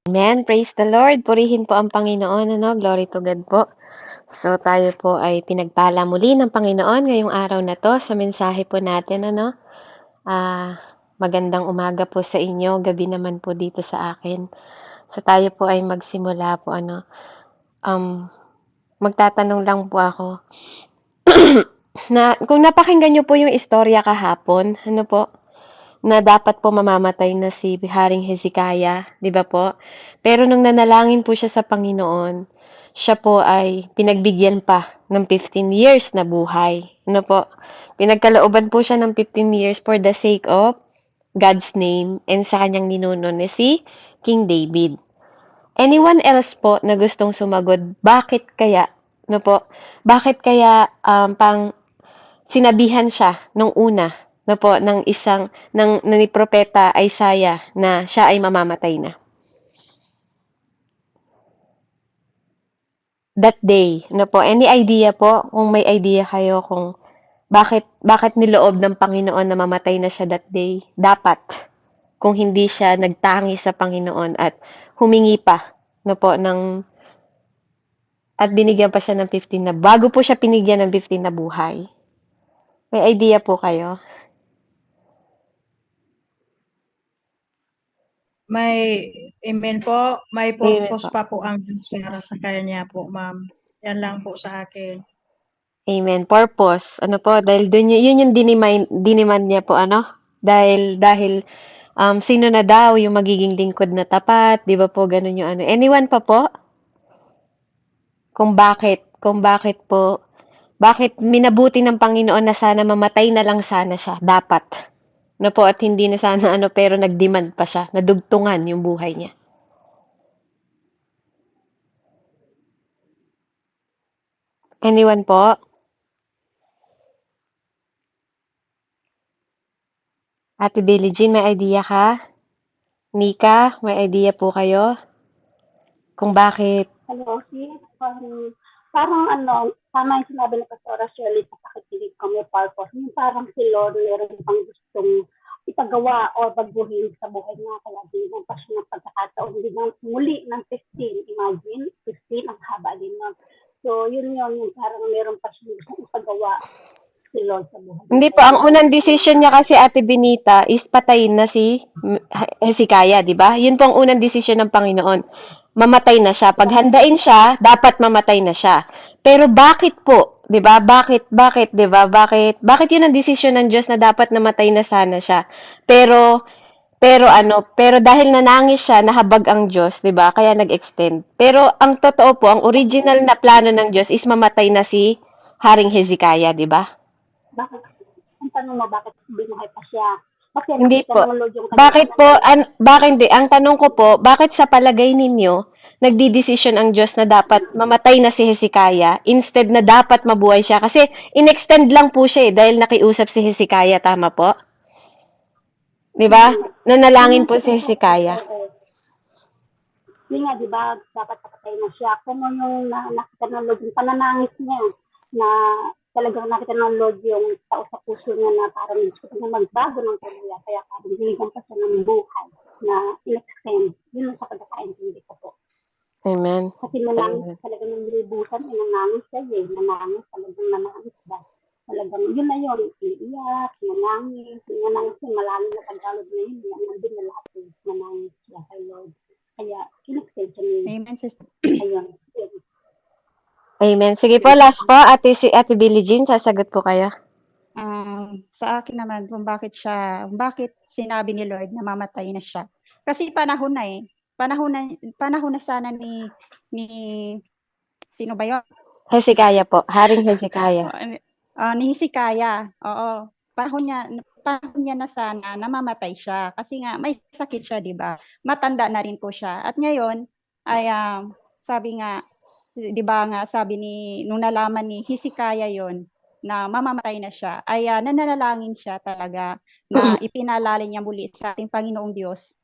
Amen. Praise the Lord. Purihin po ang Panginoon. Glory to God po. So, tayo po ay pinagpala muli ng Panginoon ngayong araw na to sa mensahe po natin. Magandang umaga po sa inyo. Gabi naman po dito sa akin. So, tayo po ay magsimula po. Magtatanong lang po ako. Kung napakinggan niyo po yung istorya kahapon, na dapat po mamamatay na si Haring Hezekiah, 'di ba po? Pero nung nanalangin po siya sa Panginoon, siya po ay pinagbigyan pa ng 15 years na buhay. Pinagkalooban po siya ng 15 years for the sake of God's name and sa kanyang ninuno ni si King David. Anyone else po na gustong sumagot, bakit kaya, bakit kaya pang sinabihan siya nung una ng isang ni propeta Isaiah na siya ay mamamatay na. That day, any idea po kung may idea kayo kung bakit niloob ng Panginoon na mamatay na siya that day? Dapat kung hindi siya nagtangi sa Panginoon at humingi pa at binigyan pa siya ng 15 na bago po siya pinigyan ng 15 na buhay. May idea po kayo? May amen po, may Amen purpose po. pa po ang Diyos para sa kanya po, ma'am. Yan lang po sa akin. Amen. Purpose. Dahil yun yung diniman niya po, dahil sino na daw yung magiging lingkod na tapat, di ba po, ganun yung ano. Anyone pa po? Bakit minabuti ng Panginoon na sana mamatay na lang sana siya, dapat. At hindi na sana pero nagdemand pa siya, nadugtungan yung buhay niya. Anyone po? Ate Billie Jean, may idea ka? Nika, may idea po kayo? Kung bakit? Hello, sis. Parang tama yung sinabi ni Pastora Shirley sa pakikinig ko, may purpose. Yung parang si Lord meron pang gustong ipagawa o baguhin sa buhay niya. Kaya din pa siya ng pagkakataon. Hindi na muli ng 15. Imagine, 15, ang haba din nun. So, yun yung parang meron pa siya gustong ipagawa si Lord sa buhay niya. Hindi po, ang unang decision niya kasi Ate Benita is patayin na si Hezekiah, di ba? Yun po ang unang decision ng Panginoon. Mamatay na siya. Paghandain siya, dapat mamatay na siya. Pero bakit po? 'Di ba? Bakit, 'di ba? Bakit 'yun ang desisyon ng Diyos na dapat namatay na sana siya? Pero pero dahil nanangis siya, nahabag ang Diyos, 'di ba? Kaya nag-extend. Pero ang totoo po, ang original na plano ng Diyos is mamatay na si Haring Hezekiah, 'di ba? Bakit? Ang tanong mo, bakit binuhay pa siya? Kasi Hindi nakita po. ng Lord yung Bakit kanyang po, bakit hindi? Ang tanong ko po, bakit sa palagay ninyo, nagdidesisyon ang Diyos na dapat mamatay na si Hezekiah instead na dapat mabuhay siya? Kasi in-extend lang po siya dahil nakiusap si Hezekiah, tama po? Di ba? Nanalangin po si Hezekiah. Yun nga, di ba, dapat patay na siya. Kung yung nakita ng Lord, yung pananangis niya, na talagang nakita ng Lord yung tao sa puso niya na parang gusto niya magbago ng pamilya. Kaya parang binigyan pa siya ng buhay na in-extend. Yun ang sa pagkakaintindi ko po. Amen. Kasi nanangis talaga ng libusan, nanangis siya talagang nanangis ba. Talagang yun na yun, iiyak, nanangis yung malalim na Tagalog na yun, nandun na lahat yung nanangis siya kay Lord. Kaya, in-extend siya niya. Amen, sister. Ayun. Amen. Sige po, last po, Ate Billie Jean, sasagot po kayo. Sa akin naman kung bakit sinabi ni Lord na mamatay na siya. Kasi panahon na eh. Panahon na sana ni sino ba 'yon? Hezekiah po, Haring Hezekiah. Ni Hezekiah. Oo. Panahon niya na sana na mamatay siya kasi nga may sakit siya, 'di ba? Matanda na rin po siya. At ngayon ay sabi nga 'di ba nga sabi nung nalaman ni Hezekiah 'yon na mamamatay na siya ay nananalangin siya talaga na ipinaalala niya muli sa ating Panginoong Diyos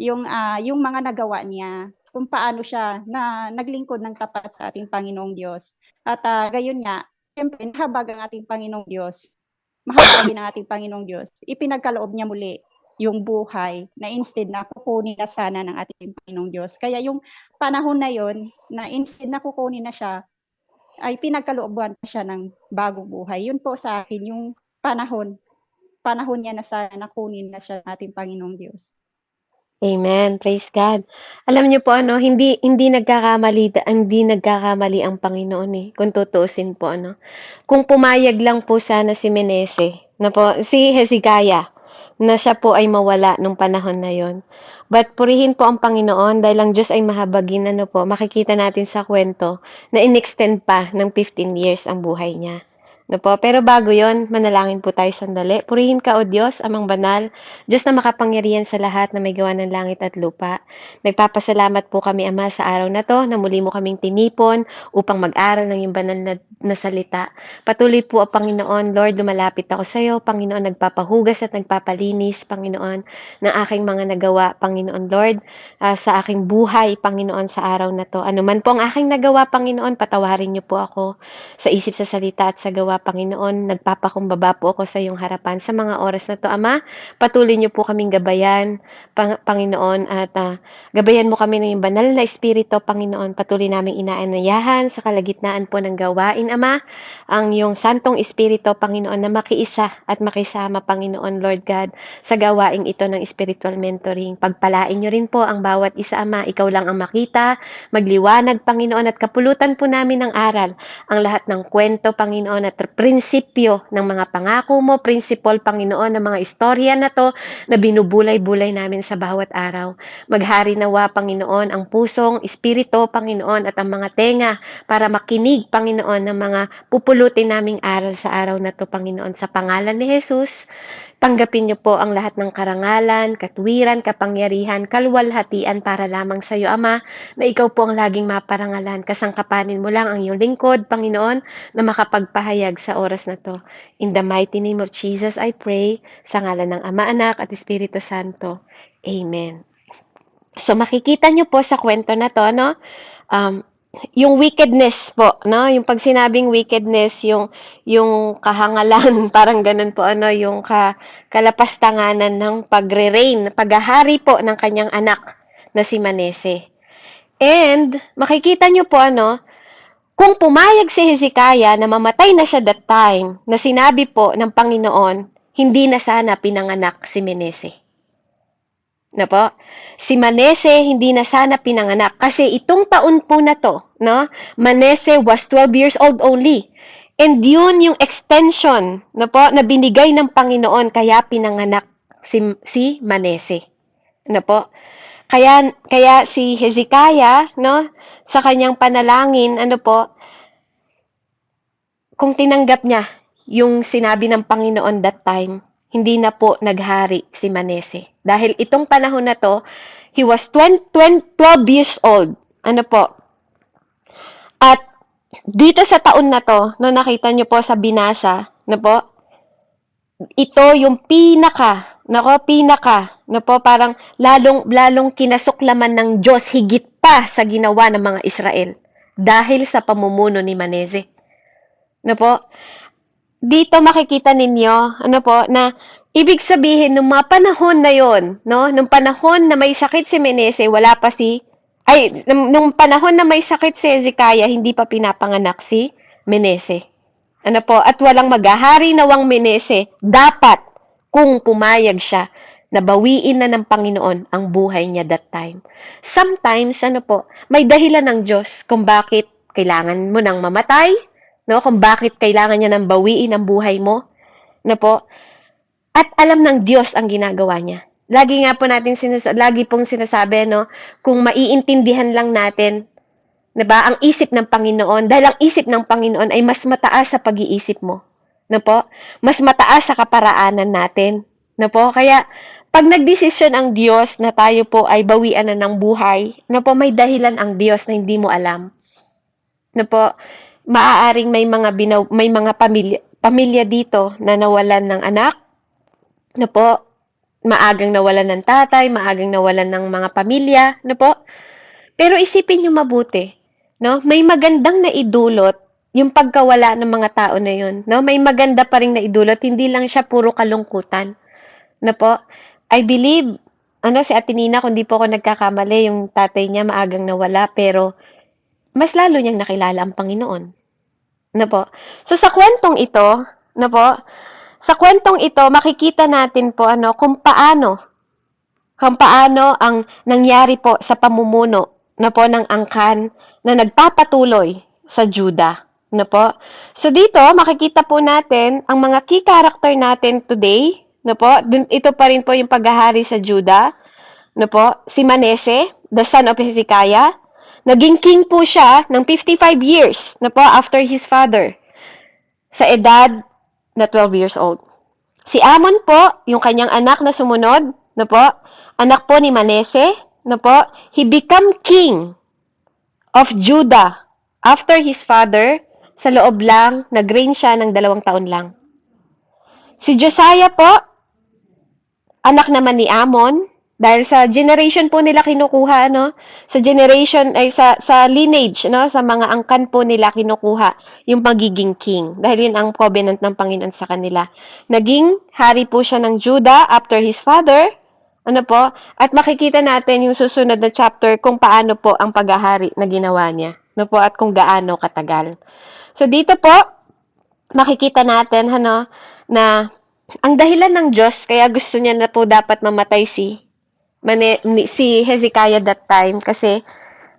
yung mga nagawa niya, kung paano siya na naglingkod ng tapat sa ating Panginoong Diyos. At gayon nga, siyempre nahabag ang ating Panginoong Diyos. Mahabagin ang ating Panginoong Diyos. Ipinagkaloob niya muli yung buhay na instead na kukunin na sana ng ating Panginoong Diyos. Kaya yung panahon na yon na instead na kukunin na siya, ay pinagkalooban pa siya ng bagong buhay. Yun po sa akin yung panahon niya na sana kunin na siya ng ating Panginoong Diyos. Amen. Praise God. Alam niyo po ano, hindi nagkakamali ang Panginoon eh. Kung tutuusin po ano. Kung pumayag lang po sana si Menese, si Hezekiah, na siya po ay mawala nung panahon na yon. But purihin po ang Panginoon dahil ang Diyos ay mahabagin, makikita natin sa kwento na in-extend pa ng 15 years ang buhay niya. Pero bago yon, manalangin po tayo sandali. Purihin ka, O Diyos, amang banal, Diyos na makapangyarihan sa lahat na may gawa ng langit at lupa. Nagpapasalamat po kami, Ama, sa araw na to na muli mo kaming tinipon upang mag-aral ng iyong banal na salita. Patuloy po, Panginoon, Lord, lumalapit ako sa iyo, Panginoon, nagpapahugas at nagpapalinis, Panginoon, ng aking mga nagawa, Panginoon, Lord, sa aking buhay, Panginoon, sa araw na to. Ano man po ang aking nagawa, Panginoon, patawarin niyo po ako sa isip, sa salita at sa gawa, Panginoon. Nagpapakumbaba po ako sa iyong harapan sa mga oras na to, Ama. Patuloy niyo po kaming gabayan, Panginoon, at gabayan mo kami ng iyong banal na Espiritu, Panginoon. Patuloy naming inaanayahan sa kalagitnaan po ng gawain, Ama, ang iyong Santong Espiritu, Panginoon, na makiisa at makisama, Panginoon, Lord God, sa gawaing ito ng spiritual mentoring. Pagpalain niyo rin po ang bawat isa, Ama. Ikaw lang ang makita, magliwanag, Panginoon, at kapulutan po namin ng aral ang lahat ng kwento, Panginoon, at prinsipyo ng mga pangako mo, prinsipol, Panginoon, ng mga istorya na to na binubulay-bulay namin sa bawat araw. Maghari nawa, Panginoon, ang pusong, espiritu, Panginoon, at ang mga tenga para makinig, Panginoon, ng mga pupulutin naming aral sa araw na to, Panginoon, sa pangalan ni Jesus. Tanggapin niyo po ang lahat ng karangalan, katwiran, kapangyarihan, kaluwalhatian para lamang sa iyo, Ama, na ikaw po ang laging maparangalan. Kasangkapanin mo lang ang iyong lingkod, Panginoon, na makapagpahayag sa oras na to. In the mighty name of Jesus, I pray, sa ngalan ng Ama, Anak, at Espiritu Santo. Amen. So, makikita niyo po sa kwento na to, yung wickedness po, yung pag sinabing wickedness, yung kahangalan, parang ganun po, yung kalapastanganan ng pagre-reign, paghahari po ng kanyang anak na si Manese. And, makikita nyo po, kung pumayag si Hezekiah na mamatay na siya that time, na sinabi po ng Panginoon, hindi na sana pinanganak si Manese. Si Manese hindi na sana pinanganak kasi itong taon po na to, Manese was 12 years old only. And yun yung extension, na binigay ng Panginoon kaya pinanganak si Manese. Kaya si Hezekiah, sa kanyang panalangin, kung tinanggap niya yung sinabi ng Panginoon that time, hindi na po naghari si Manese. Dahil itong panahon na to, he was 12 years old. At dito sa taon na to, nakita nyo po sa binasa, ito yung parang lalong kinasuklaman ng Diyos higit pa sa ginawa ng mga Israel dahil sa pamumuno ni Manese. Dito makikita ninyo, na ibig sabihin, nung mga panahon na yon, nung panahon na may sakit si Manese, nung panahon na may sakit si Hezekiah, hindi pa pinapanganak si Manese. At walang maghahari nawang Manese, dapat, kung pumayag siya, nabawiin na ng Panginoon ang buhay niya that time. Sometimes, may dahilan ng Diyos kung bakit kailangan mo nang mamatay, kung bakit kailangan niya nang bawiin ang buhay mo, At alam ng Diyos ang ginagawa niya. Lagi pong sinasabi, kung maiintindihan lang natin, ang isip ng Panginoon, dahil ang isip ng Panginoon ay mas mataas sa pag-iisip mo. Mas mataas sa kaparaanan natin. Kaya, pag nagdesisyon ang Diyos na tayo po ay bawian na ng buhay, may dahilan ang Diyos na hindi mo alam. Maaaring may mga pamilya dito na nawalan ng anak, maagang nawalan ng tatay, maagang nawalan ng mga pamilya, Pero isipin niyo mabuti, may magandang naidulot yung pagkawala ng mga tao na yun, May maganda pa ring naidulot, hindi lang siya puro kalungkutan, I believe, si Ate Nina, kung di po ako nagkakamali, yung tatay niya maagang nawala, pero mas lalo niyang nakilala ang Panginoon. Na po. So, sa kwentong ito, na po, sa kwentong ito, makikita natin po, kung paano ang nangyari po sa pamumuno na po ng angkan na nagpapatuloy sa Juda. Na po. So dito, makikita po natin ang mga key character natin today. Na po. Ito pa rin po yung paghahari sa Juda. Na po. Si Manese, the son of Hezekiah. Naging king po siya ng 55 years na po after his father. Sa edad na 12 years old. Si Amon po, yung kanyang anak na sumunod, na po, anak po ni Manese, na po, he become king of Judah after his father. Sa loob lang, nag-reign siya ng 2 taon lang. Si Josiah po, anak naman ni Amon, dahil sa generation po nila kinukuha, sa generation, ay sa lineage, sa mga angkan po nila kinukuha yung pagiging king. Dahil yun ang covenant ng Panginoon sa kanila. Naging hari po siya ng Judah after his father, at makikita natin yung susunod na chapter kung paano po ang paghahari na ginawa niya, at kung gaano katagal. So dito po, makikita natin, na ang dahilan ng Diyos, kaya gusto niya na po dapat mamatay si Hezekiah that time, kasi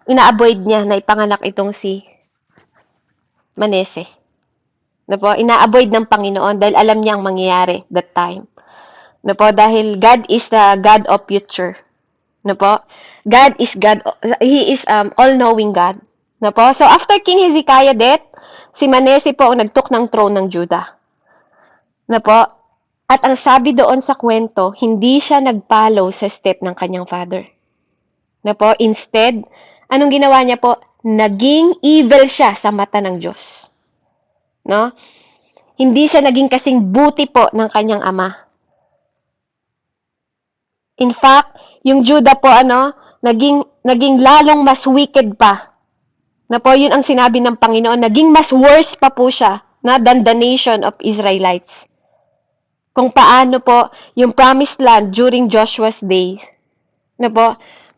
ina-avoid niya na ipanganak itong si Manese. Ina-avoid ng Panginoon dahil alam niya ang mangyayari that time. Dahil God is the God of future. God is God, He is all-knowing God. So after King Hezekiah death, si Manese po ang nagtook ng throne ng Judah. At ang sabi doon sa kwento, hindi siya nag-follow sa step ng kanyang father. Instead, anong ginawa niya po? Naging evil siya sa mata ng Diyos. Hindi siya naging kasing buti po ng kanyang ama. In fact, yung Judah po, naging lalong mas wicked pa. Yun ang sinabi ng Panginoon, naging mas worse pa po siya, than the nation of Israelites. Kung paano po yung promised land during Joshua's days,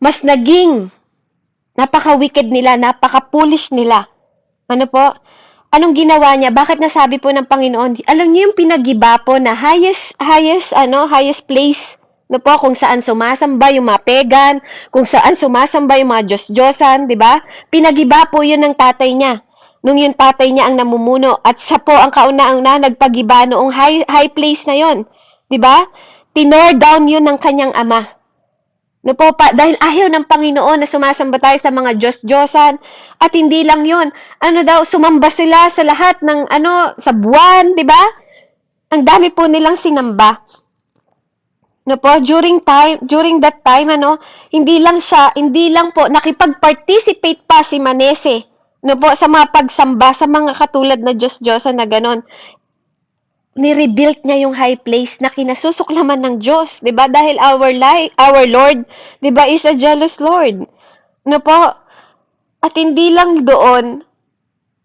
mas naging napaka-wicked nila, napaka-foolish nila. Anong ginawa niya? Bakit nasabi po ng Panginoon? Alam niyo yung pinagiba po na highest place, kung saan sumasamba yung mga pagan, kung saan sumasamba yung mga Diyos-Diyosan, di ba? Pinagiba po yun ng tatay niya. Nung yung tatay niya ang namumuno, at siya po ang kauna-una nagpagiba noong high place na yon, di ba? Tinore down yun ng kanyang ama. Dahil ayaw ng Panginoon na sumasamba tayo sa mga Diyos-Diyosan, at hindi lang yun. Sumamba sila sa lahat ng, sa buwan, di ba? Ang dami po nilang sinamba. During that time, hindi lang po nakipag-participate pa si Manese, sa mga pagsamba, sa mga katulad na Diyos-Diyosan na ganon. Ni-rebuild niya yung high place na kinasusuklaman ng Diyos, 'di ba? Dahil our Lord, 'di ba, is a jealous Lord. At hindi lang doon,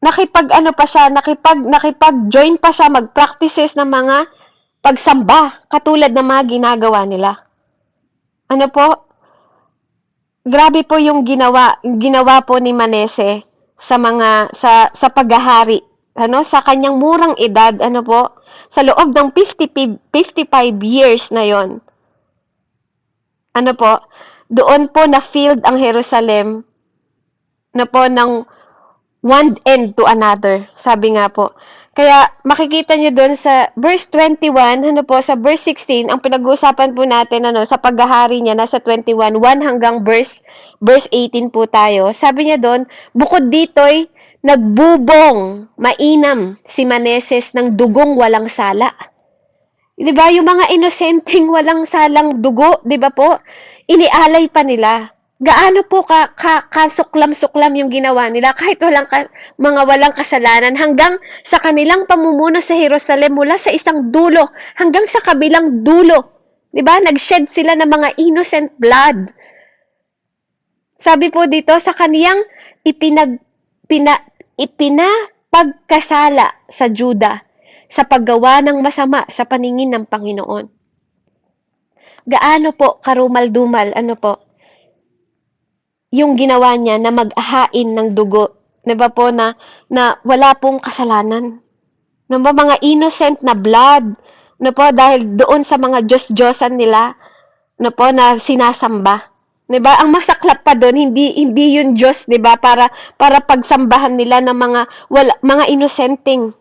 nakipag-join pa siya mag-practices ng mga pagsamba, katulad ng mga ginagawa nila. Grabe po yung ginawa po ni Manese sa paghahari, sa kanyang murang edad, sa loob ng 55 years na yon. Doon po na-filled ang Jerusalem ng one end to another, sabi nga po. Kaya makikita nyo doon sa verse 21, sa verse 16, ang pinag-uusapan po natin sa paghahari niya, nasa 21, 1 hanggang verse 18 po tayo. Sabi niya doon, bukod dito'y nagbubong, mainam si Maneses ng dugong walang sala. Di ba? Yung mga inosenteng walang salang dugo, di ba po? Inialay pa nila. Gaano po kasuklam-suklam yung ginawa nila kahit mga walang kasalanan, hanggang sa kanilang pamumuno sa Jerusalem mula sa isang dulo hanggang sa kabilang dulo. 'Di ba? Nag-shed sila ng mga innocent blood. Sabi po dito, sa kaniyang ipinapagkasala sa Juda sa paggawa ng masama sa paningin ng Panginoon. gaano po karumal-dumal, ano po, yung ginawa niya na mag-ahain ng dugo, 'di ba po, na wala pong kasalanan. No ba, mga innocent na blood, no po, dahil doon sa mga Diyos-Diyosan nila, no po, na sinasamba. 'Di ba? Ang masaklap pa doon, hindi yun Diyos, 'di ba? Para pagsambahan nila ng mga inosenteng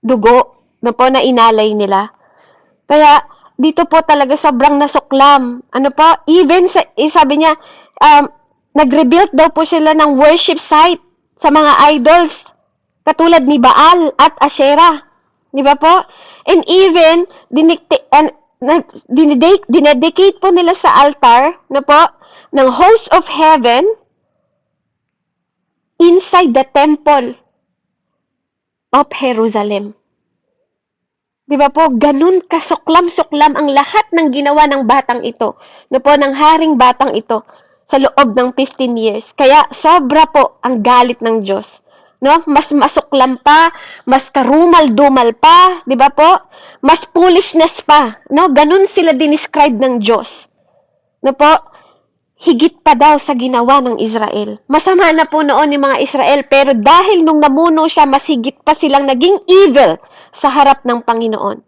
dugo, no po, na inalay nila. Kaya dito po talaga sobrang nasuklam. Ano po, even sabi niya, nag-rebuild daw po sila ng worship site sa mga idols, katulad ni Baal at Asherah. Di ba po? And even, dinedicate po nila sa altar, na po, ng host of heaven, inside the temple of Jerusalem. Di ba po, ganun kasuklam-suklam ang lahat ng ginawa ng batang ito, no po, ng haring batang ito, sa loob ng 15 years. Kaya sobra po ang galit ng Diyos. No? Mas masuklam pa, mas karumal-dumal pa, di ba po? Mas foolishness pa, no? Ganun sila dinescribe ng Diyos. No po? Higit pa daw sa ginawa ng Israel. Masama na po noon yung mga Israel, pero dahil nung namuno siya, mas higit pa silang naging evil sa harap ng Panginoon.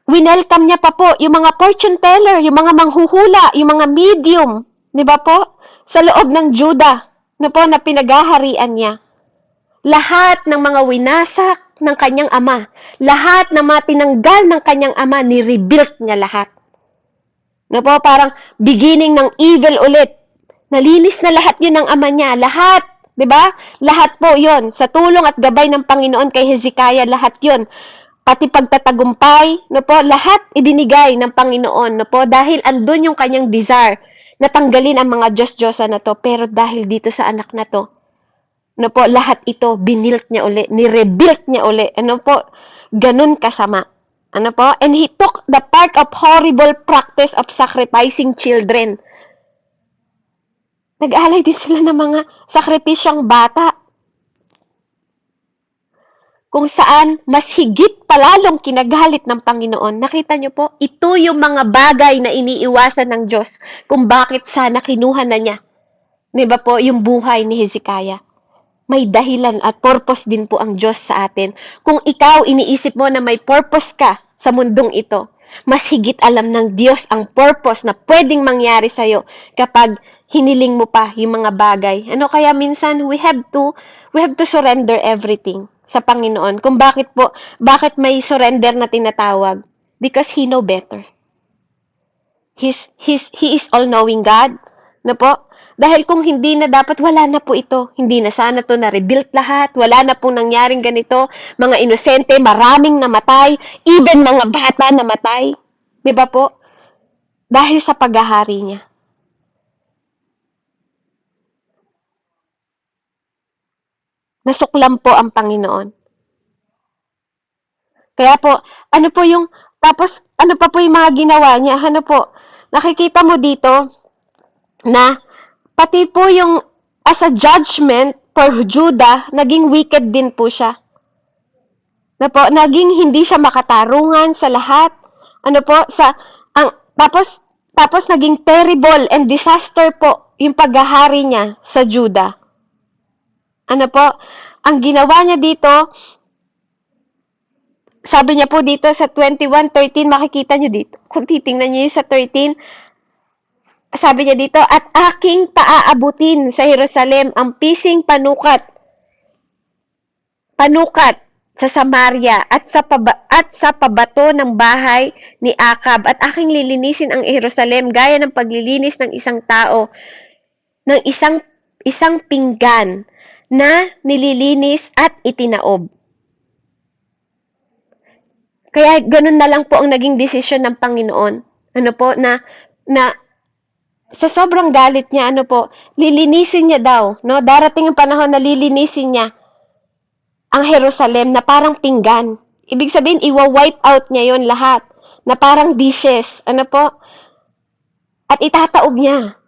Winelcome niya pa po yung mga fortune teller, yung mga manghuhula, yung mga medium, di ba po? Sa loob ng Judah, na po, na pinaghaharian niya. Lahat ng mga winasak ng kanyang ama, lahat ng mga tinanggal ng kanyang ama, ni-rebuild niya lahat. Na po, parang beginning ng evil ulit. Nalinis na lahat yun ng ama niya, lahat. 'Di ba? Lahat po 'yon sa tulong at gabay ng Panginoon kay Hezekiah, lahat 'yon. Pati pagtatagumpay, no po, lahat ibinigay ng Panginoon, no po, dahil andun yung kanyang desire na tanggalin ang mga Diyos-Diyosan na to, pero dahil dito sa anak na to, no po, lahat ito binilt niya uli, ni-rebuilt niya uli. Ano po? Ganun kasama. Ano po? And he took the part of horrible practice of sacrificing children. Nag-alay din sila ng mga sakripisyong bata, kung saan mas higit palalong kinagalit ng Panginoon. Nakita niyo po, ito yung mga bagay na iniiwasan ng Diyos kung bakit sana kinuha na niya. Di ba po, yung buhay ni Hezekiah. May dahilan at purpose din po ang Diyos sa atin. Kung ikaw iniisip mo na may purpose ka sa mundong ito, mas higit alam ng Diyos ang purpose na pwedeng mangyari sa'yo kapag hiniling mo pa yung mga bagay. Ano kaya minsan we have to surrender everything sa Panginoon. Kung bakit may surrender na tinatawag? Because He know better. He is all-knowing God. Na po? Dahil kung hindi na dapat, wala na po ito. Hindi na sana to na-rebuild lahat. Wala na pong nangyaring ganito. Mga inosente, maraming namatay. Even mga bata namatay. Di ba po? Dahil sa paghahari niya. Nasuklam po ang Panginoon. Kaya po, tapos ano pa po yung mga ginawa niya? Ano po, nakikita mo dito na pati po yung as a judgment for Judah, naging wicked din po siya. Na po, naging hindi siya makatarungan sa lahat. Ano po, tapos naging terrible and disaster po yung paghahari niya sa Judah. Ano po, ang ginawa niya dito, sabi niya po dito sa 21:13, makikita niyo dito. Kung titingnan niyo sa 13, sabi niya dito, at aking paaabutin sa Jerusalem ang pising panukat sa Samaria at sa pabato ng bahay ni Akab, at aking lilinisin ang Jerusalem gaya ng paglilinis ng isang tao ng isang pinggan na nililinis at itinaob. Kaya ganun na lang po ang naging desisyon ng Panginoon. Ano po, na sa sobrang galit niya, ano po, lilinisin niya daw, no? Darating ang panahon na lilinisin niya ang Jerusalem na parang pinggan. Ibig sabihin, iwa-wipe out niya yon lahat, na parang dishes, ano po, at itataob niya.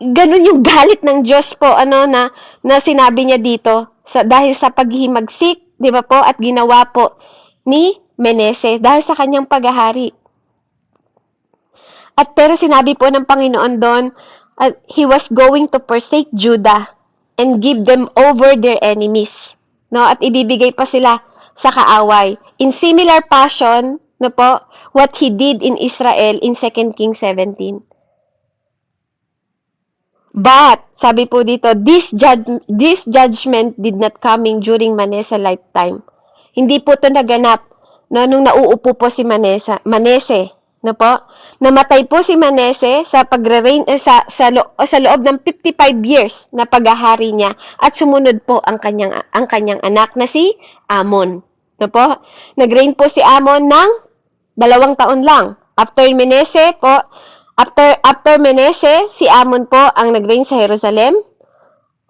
Ganun yung galit ng Diyos po, na sinabi niya dito, dahil sa paghihimagsik, di ba po, at ginawa po ni Menese, dahil sa kanyang paghahari. At pero sinabi po ng Panginoon doon, He was going to forsake Judah and give them over their enemies. No? At ibibigay pa sila sa kaaway. In similar fashion, no po, what He did in Israel in 2 Kings 17. But, sabi po dito, this judgment did not coming during Manasseh lifetime. Hindi po ito naganap no, nung nauupo po si Manase, no po? Namatay po si Manasseh sa pagre-reign sa loob ng 55 years na paghahari niya at sumunod po ang kanyang anak na si Amon. No po? Nag-reign po si Amon ng 2 taon lang. After Manasseh, si Amon po ang nag-reign sa Jerusalem.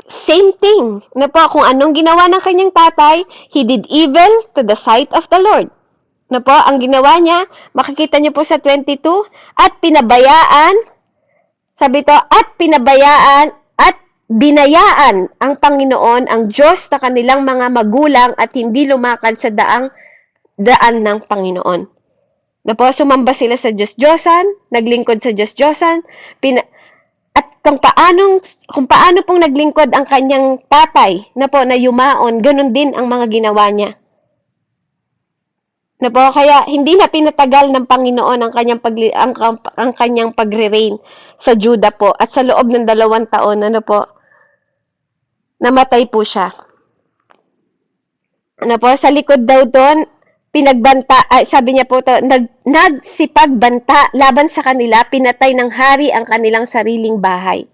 Same thing. Na po, kung anong ginawa ng kanyang tatay, he did evil to the sight of the Lord. Na po, ang ginawa niya, makikita niyo po sa 22, at pinabayaan, sabi to, at binayaan ang Panginoon, ang Diyos na kanilang mga magulang at hindi lumakad sa daan ng Panginoon. Na po, sumamba sila sa Diyos-Diyosan, naglingkod sa Diyos-Diyosan, at kung paano pong naglingkod ang kanyang tatay na po na yumaon, ganun din ang mga ginawa niya. Na po, kaya hindi na pinatagal ng Panginoon ang kanyang pagre-reign sa Judah po at sa loob ng 2 taon, ano po, namatay po siya. Ano po, sa likod daw doon, sabi niya po to, nagsipagbanta laban sa kanila, pinatay ng hari ang kanilang sariling bahay.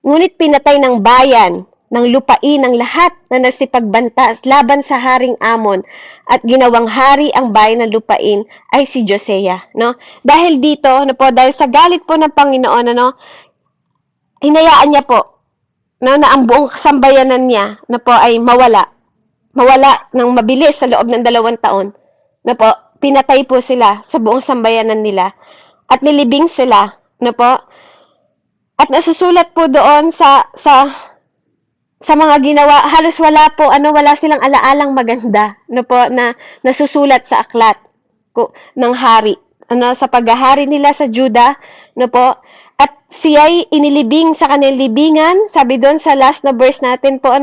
Ngunit pinatay ng bayan, ng lupain, ng lahat na nagsipagbanta laban sa haring Amon at ginawang hari ang bayan ng lupain ay si Josiah, no? Dahil dito, ano po, dahil sa galit po ng Panginoon, ano, hinayaan niya po, no, na ang buong sambayanan niya, na po ay mawala ng mabilis sa loob ng 2 taon. Na po, pinatay po sila sa buong sambayanan nila at nilibing sila, na po. At nasusulat po doon sa mga ginawa, halos wala silang alaalang maganda, na po, na nasusulat sa aklat ng hari, sa paghahari nila sa Judah, na po. At siya'y inilibing sa kanilang libingan, sabi doon sa last na verse natin po,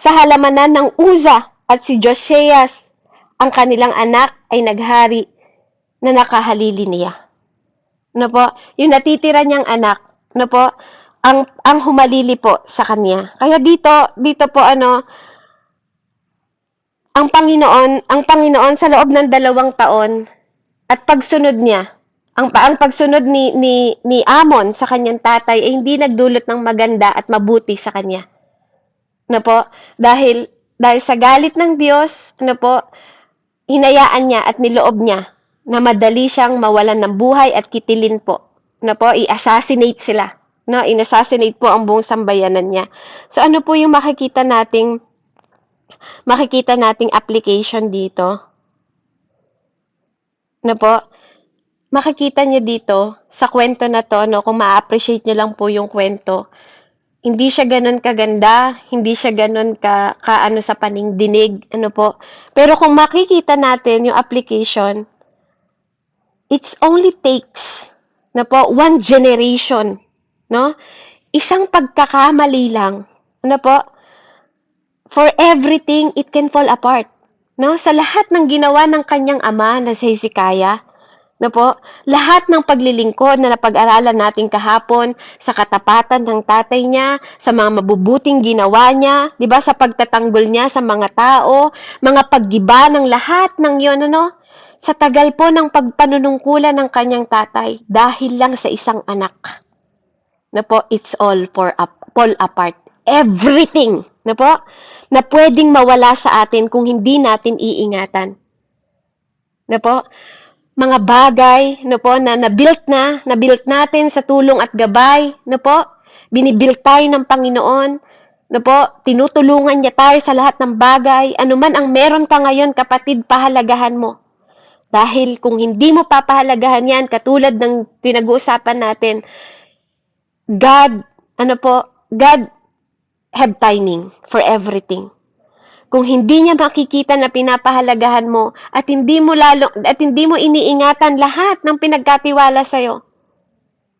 sa halamanan ng Uza at si Josiah, ang kanilang anak ay naghari na nakahalili niya. No po, yung natitira niyang anak, no po, ang humalili po sa kanya. Kaya dito po ang Panginoon sa loob ng 2 taon at pagsunod niya, ang pagsunod ni Amon sa kanyang tatay ay hindi nagdulot ng maganda at mabuti sa kanya. Na po, dahil sa galit ng Diyos, na po, hinayaan niya at niloob niya na madali siyang mawalan ng buhay at kitilin po. Na po, i-assassinate sila. No, in-assassinate po ang buong sambayanan niya. So ano po yung makikita nating application dito? Na po, makikita niyo dito sa kwento na to, no, kung ma-appreciate niyo lang po yung kwento. Hindi siya ganun kaganda, hindi siya ganun kaano sa paningdinig, ano po. Pero kung makikita natin yung application, it only takes, na po, 1 generation, no? Isang pagkakamali lang, ano po, for everything, it can fall apart, no? Sa lahat ng ginawa ng kanyang ama na si Hezekiah, na po, lahat ng paglilingkod na napag-aralan natin kahapon sa katapatan ng tatay niya, sa mga mabubuting ginawa niya, 'di ba, sa pagtatanggol niya sa mga tao, mga paggiba ng lahat ng 'yon, sa tagal po ng pagpanunungkulan ng kanyang tatay dahil lang sa isang anak. Na po, it's all fall apart. Everything, na po, na pwedeng mawala sa atin kung hindi natin iingatan. Na po, mga bagay, no po, na nabuilt natin sa tulong at gabay, no po, binibuild tayo ng Panginoon, no po, tinutulungan niya tayo sa lahat ng bagay, anuman ang meron ka ngayon, kapatid, pahalagahan mo. Dahil kung hindi mo papahalagahan yan, katulad ng pinag-uusapan natin, God have timing for everything. kung hindi niya makikita na pinapahalagahan mo at hindi mo iniingatan lahat ng pinagkatiwala sa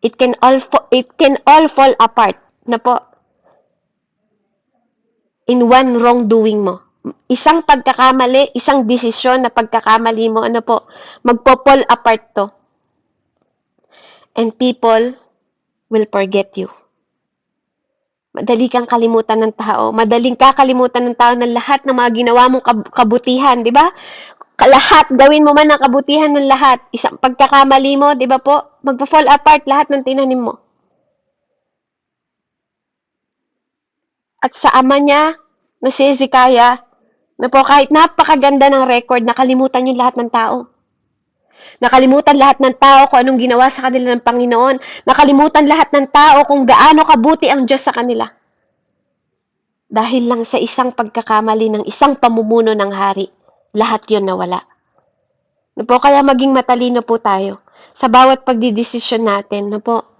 it can all fall apart na po in one wrongdoing mo. Isang pagkakamali, isang desisyon na pagkakamali mo, magpo-fall apart to. And people will forget you. Madali kang kalimutan ng tao. Madaling kakalimutan ng tao ng lahat ng mga ginawa mong kabutihan, di ba? Lahat, gawin mo man ang kabutihan ng lahat. Isang pagkakamali mo, di ba po? Magpo-fall apart lahat ng tinanim mo. At sa ama niya, na si Hezekiah, na po kahit napakaganda ng record, nakalimutan yung lahat ng tao. Nakalimutan lahat ng tao kung anong ginawa sa kanila ng Panginoon. Nakalimutan lahat ng tao kung gaano kabuti ang Diyos sa kanila. Dahil lang sa isang pagkakamali ng isang pamumuno ng hari, lahat yon nawala. No po, kaya maging matalino po tayo sa bawat pagdidesisyon natin, no po.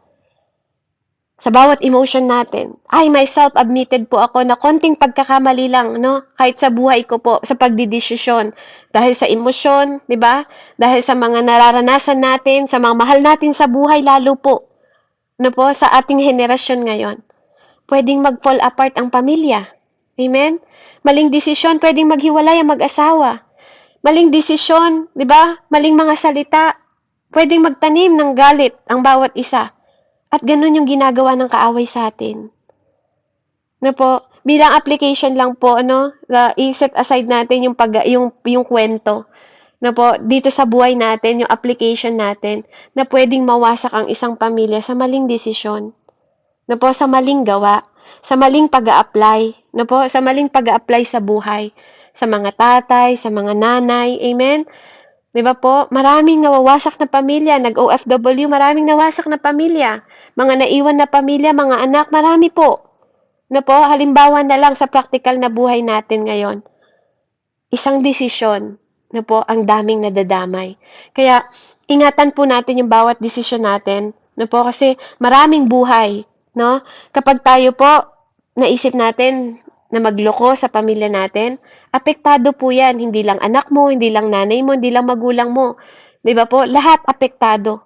Sa bawat emotion natin. I myself admitted po ako na konting pagkakamali lang, no? Kahit sa buhay ko po, sa pagdidesisyon. Dahil sa emosyon, di ba? Dahil sa mga nararanasan natin, sa mga mahal natin sa buhay, lalo po. No po, sa ating henerasyon ngayon. Pwedeng mag-fall apart ang pamilya. Amen? Maling desisyon, pwedeng maghiwalay ang mag-asawa. Maling desisyon, di ba? Maling mga salita, pwedeng magtanim ng galit ang bawat isa. At ganun yung ginagawa ng kaaway sa atin. Na po, bilang application lang po, i-set aside natin yung kwento. Na po, dito sa buhay natin, yung application natin, na pwedeng mawasak ang isang pamilya sa maling desisyon. Na po, sa maling gawa, sa maling pag-a-apply, na po, sa maling pag-a-apply sa buhay, sa mga tatay, sa mga nanay, amen? Diba po? Maraming nawawasak na pamilya, nag-OFW, maraming nawasak na pamilya. Mga naiwan na pamilya, mga anak, marami po. Na po, halimbawa na lang sa practical na buhay natin ngayon. Isang desisyon, na po, ang daming nadadamay. Kaya, ingatan po natin yung bawat desisyon natin, na po, kasi maraming buhay, no? Kapag tayo po, naisip natin na magloko sa pamilya natin, apektado po yan. Hindi lang anak mo, hindi lang nanay mo, hindi lang magulang mo. Di ba po? Lahat apektado.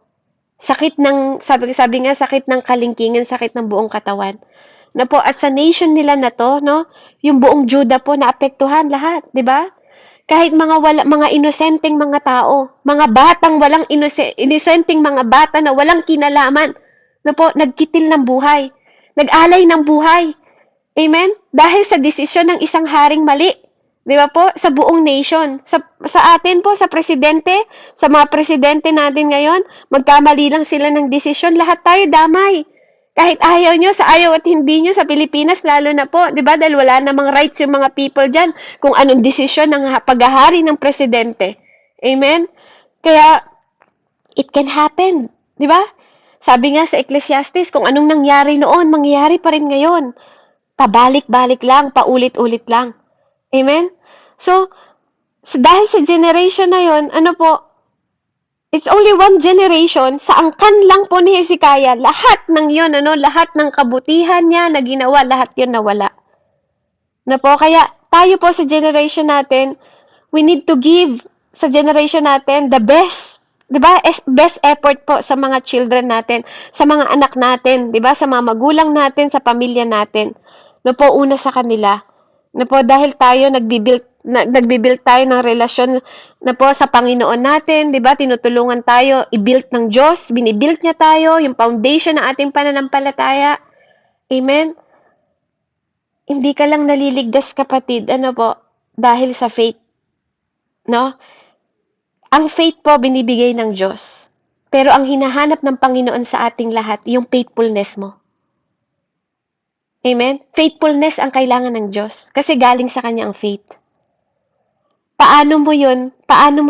Sakit ng, sabi nga, sakit ng kalingkingan, sakit ng buong katawan. Na po, at sa nation nila na to, no? Yung buong Juda po, naapektuhan lahat, di ba? Kahit mga inosenteng mga tao, mga batang walang inosenteng mga bata na walang kinalaman, na po, nagkitil ng buhay, nag-alay ng buhay. Amen? Dahil sa desisyon ng isang haring mali. Di ba po? Sa buong nation. Sa atin po, sa presidente, sa mga presidente natin ngayon, magkamali lang sila ng desisyon, lahat tayo damay. Kahit ayaw nyo, sa ayaw at hindi nyo, sa Pilipinas, lalo na po, di ba? Dahil wala namang rights yung mga people dyan kung anong desisyon ng paghahari ng presidente. Amen? Kaya, it can happen. Di ba? Sabi nga sa Ecclesiastes, kung anong nangyari noon, mangyayari pa rin ngayon. Pabalik-balik lang, paulit-ulit lang. Amen? So, dahil sa generation na yon, it's only one generation, sa angkan lang po ni Hezekiah, lahat ng yon, lahat ng kabutihan niya na ginawa, lahat yon nawala. Na po, kaya tayo po sa generation natin, we need to give sa generation natin the best. Diba? Best effort po sa mga children natin, sa mga anak natin, diba? Sa mga magulang natin, sa pamilya natin. Na po, una sa kanila. Na po, dahil tayo nagbibuild tayo ng relasyon na po sa Panginoon natin, di ba? Tinutulungan tayo, i-build ng Diyos, binibuild niya tayo, yung foundation ng ating pananampalataya. Amen? Hindi ka lang naliligtas, kapatid, dahil sa faith. No? Ang faith po, binibigay ng Diyos. Pero ang hinahanap ng Panginoon sa ating lahat, yung faithfulness mo. Amen? Faithfulness ang kailangan ng Diyos. Kasi galing sa Kanya ang faith. Paano mo yun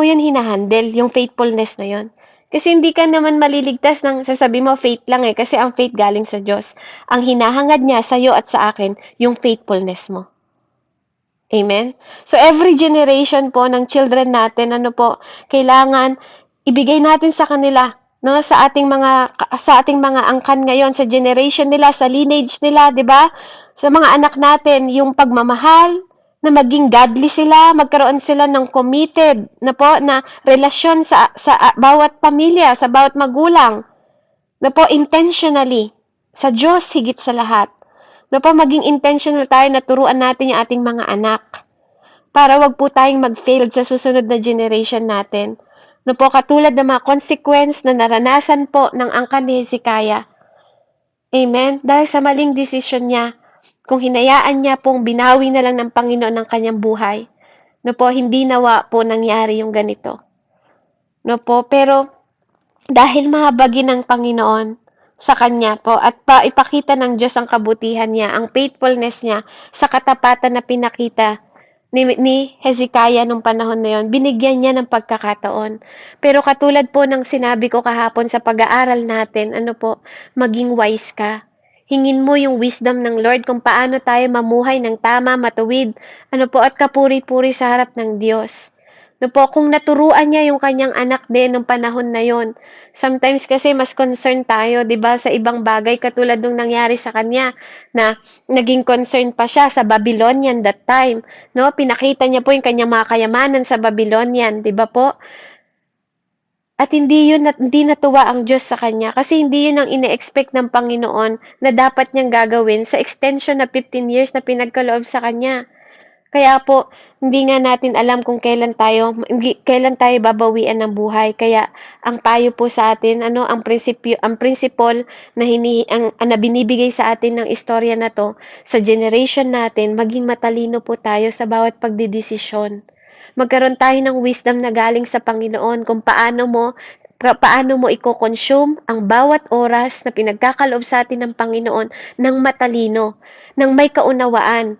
hinahandle, yung faithfulness na yun? Kasi hindi ka naman maliligtas ng sasabi mo faith lang kasi ang faith galing sa Diyos. Ang hinahangad niya sa iyo at sa akin, yung faithfulness mo. Amen? So every generation po ng children natin, kailangan ibigay natin sa kanila, no, sa ating mga angkan ngayon, sa generation nila, sa lineage nila, 'di ba? Sa mga anak natin, yung pagmamahal, na maging godly sila, magkaroon sila ng committed na relasyon sa bawat pamilya, sa bawat magulang, intentionally, sa Diyos higit sa lahat. Maging intentional tayo na turuan natin yung ating mga anak para wag po tayong mag-fail sa susunod na generation natin. Katulad ng mga consequence na naranasan po ng angkan ni Hezekiah. Amen? Dahil sa maling desisyon niya, kung hinayaan niya pong binawi na lang ng Panginoon ng kanyang buhay, hindi nawa po nangyari yung ganito. Pero dahil mahabagin ng Panginoon sa kanya po at ipakita ng Diyos ang kabutihan niya, ang faithfulness niya sa katapatan na pinakita ni Hezekiah nung panahon na yon, binigyan niya ng pagkakataon. Pero katulad po ng sinabi ko kahapon sa pag-aaral natin, maging wise ka. Hingin mo yung wisdom ng Lord kung paano tayo mamuhay ng tama, matuwid, at kapuri-puri sa harap ng Diyos. Kung naturuan niya yung kanyang anak din nung panahon na yon. Sometimes kasi mas concerned tayo, 'di ba, sa ibang bagay katulad nung nangyari sa kanya na naging concerned pa siya sa Babylonian that time, Pinakita niya po yung kanyang mga kayamanan sa Babylonian, 'di ba po? At hindi natuwa ang Diyos sa kanya kasi hindi yun ang ine-expect ng Panginoon na dapat niyang gagawin sa extension na 15 years na pinagkaloob sa kanya. Kaya po, hindi nga natin alam kung kailan tayo babawian ng buhay. Kaya ang payo po sa atin, ang principle na binibigay sa atin ng istorya na to, sa generation natin, maging matalino po tayo sa bawat pagdidesisyon. Magkaroon tayo ng wisdom na galing sa Panginoon kung paano mo i-consume ang bawat oras na pinagkakaloob sa atin ng Panginoon ng matalino, ng may kaunawaan,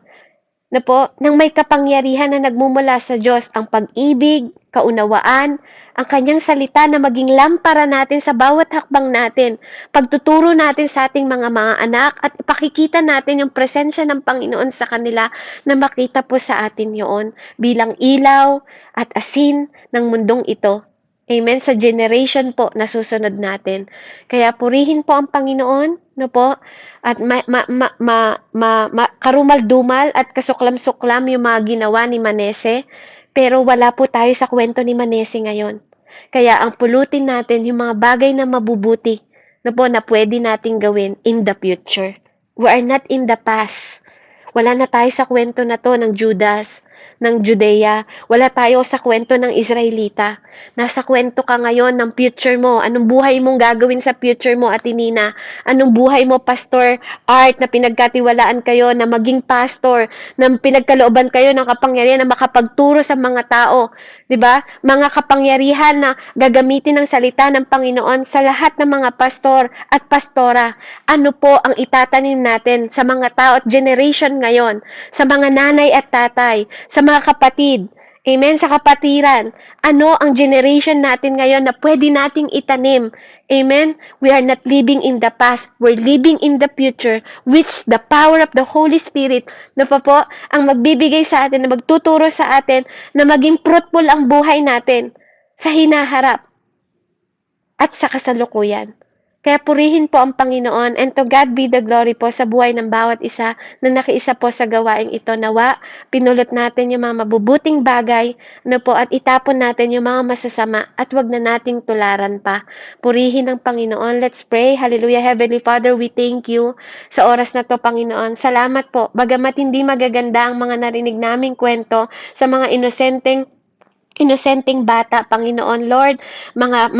ng may kapangyarihan na nagmumula sa Diyos, ang pag-ibig, kaunawaan, ang kanyang salita na maging lampara natin sa bawat hakbang natin, pagtuturo natin sa ating mga anak at ipakikita natin yung presensya ng Panginoon sa kanila na makita po sa atin yun bilang ilaw at asin ng mundong ito. Amen. Sa generation po na susunod natin. Kaya purihin po ang Panginoon, at karumal-dumal at kasuklam-suklam yung mga ginawa ni Manese, pero wala po tayo sa kwento ni Manese ngayon. Kaya ang pulutin natin yung mga bagay na mabubuti, na pwede nating gawin in the future. We are not in the past. Wala na tayo sa kwento na to ng Judas, ng Judea. Wala tayo sa kwento ng Israelita. Nasa kwento ka ngayon ng future mo. Anong buhay mong gagawin sa future mo, Ate Nina? Anong buhay mo, Pastor Art, na pinagkatiwalaan kayo na maging pastor, na pinagkalooban kayo ng kapangyarihan na makapagturo sa mga tao? 'Di ba? Mga kapangyarihan na gagamitin ng salita ng Panginoon sa lahat ng mga pastor at pastora. Ano po ang itatanim natin sa mga tao at generation ngayon, sa mga nanay at tatay, sa mga kapatid, amen, sa kapatiran, ano ang generation natin ngayon na pwede nating itanim, amen? We are not living in the past, we're living in the future, which the power of the Holy Spirit, ang magbibigay sa atin, na magtuturo sa atin, na maging fruitful ang buhay natin sa hinaharap at sa kasalukuyan. Kaya purihin po ang Panginoon, and to God be the glory po sa buhay ng bawat isa na nakiisa po sa gawaing ito. Nawa, pinulot natin yung mga mabubuting bagay, at itapon natin yung mga masasama at wag na nating tularan pa. Purihin ang Panginoon. Let's pray. Hallelujah. Heavenly Father, we thank you sa oras na to, Panginoon. Salamat po. Bagamat hindi magaganda ang mga narinig naming kwento sa mga inosenteng bata, Panginoon, Lord, mga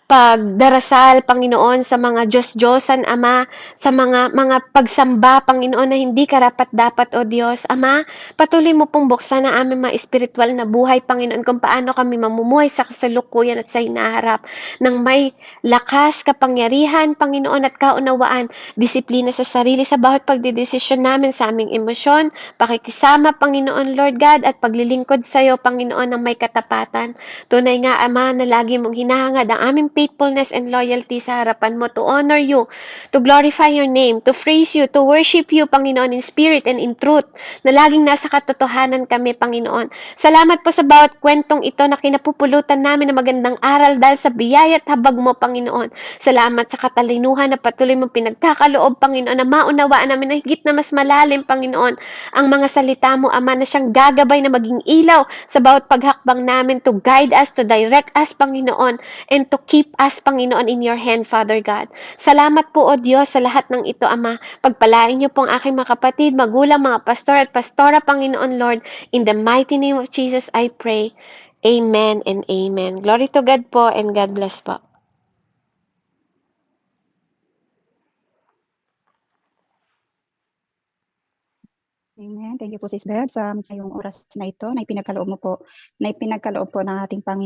pagdarasal, Panginoon, sa mga Diyos-Diyosan, Ama, sa mga pagsamba, Panginoon, na hindi karapat-dapat, O Diyos. Ama, patuloy mo pong buksan ang aming mga espiritual na buhay, Panginoon, kung paano kami mamumuhay sa kasalukuyan at sa hinaharap ng may lakas, kapangyarihan, Panginoon, at kaunawaan, disiplina sa sarili sa bawat pagdidesisyon namin sa aming emosyon, pakikisama, Panginoon, Lord God, at paglilingkod sa iyo, Panginoon, ng may katapatan. Tunay nga, Ama, na lagi mong hinahangad ang aming faithfulness and loyalty sa harapan mo, to honor you, to glorify your name, to praise you, to worship you, Panginoon, in spirit and in truth, na laging nasa katotohanan kami, Panginoon. Salamat po sa bawat kwentong ito na kinapupulutan namin ng magandang aral dahil sa biyaya at habag mo, Panginoon. Salamat sa katalinuhan na patuloy mong pinagkakaloob, Panginoon, na maunawaan namin na higit na mas malalim, Panginoon, ang mga salita mo, Ama, na siyang gagabay na maging ilaw sa bawat paghakbang namin, to guide us, to direct us, Panginoon, and to keep us, Panginoon, in your hand, Father God. Salamat po, O Diyos, sa lahat ng ito, Ama. Pagpalain niyo po ang aking mga kapatid, magulang, mga pastor at pastora, Panginoon, Lord. In the mighty name of Jesus, I pray. Amen and amen. Glory to God po, and God bless po. Amen. Thank you po, Sis Bev, sa iyong oras na ito na ipinagkaloob mo po, na ipinagkaloob po ng ating Panginoon.